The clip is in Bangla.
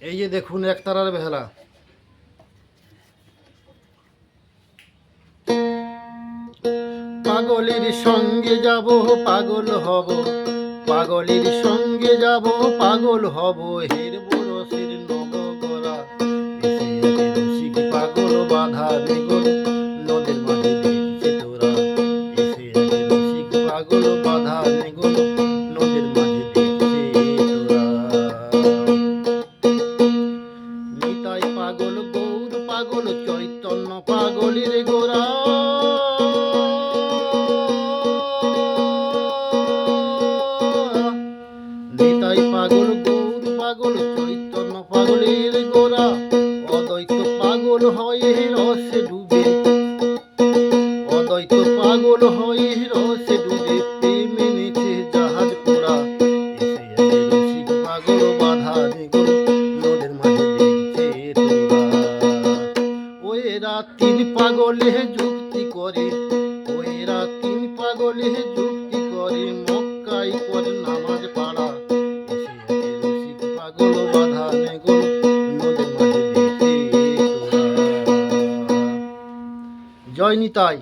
এই যে দেখুন একতারার বেলা। পাগলের সঙ্গে যাব পাগল হব, পাগলের সঙ্গে যাব পাগল হব, হেরব রসের নবগরা এসে আগে রসিক পাগল বাধা নেগল নদের মাঝে দেখছে তোরা, এসে আগে রসিক পাগল বাধা নেগল নদের মাঝে দেখছে তোরা। নিতাই পাগল গৌর পাগল চৈতন্য পাগলের গোরা, নিতাই পাগল গৌর পাগল চৈতন্য পাগলের গোরা, অদ্বৈত পাগল হয়ে রসে ডুবে, অদ্বৈত পাগল হয়ে রসে ডুবে প্রেম এনেছে জাহাজ পোড়া, এসে আগে রসিক পাগল বাধা নেগল নদের মাঝে দেখছে তোরা। ওরা তিন পাগলে যুক্তি করে, ওরা তিন পাগলে যুক্তি করে, মক্কাই করে নামাজ পাড়া, এসে আগে রসিক পাগল বাধা নেগল নদের মাঝে দেখছে তোরা। জয় নিতাই।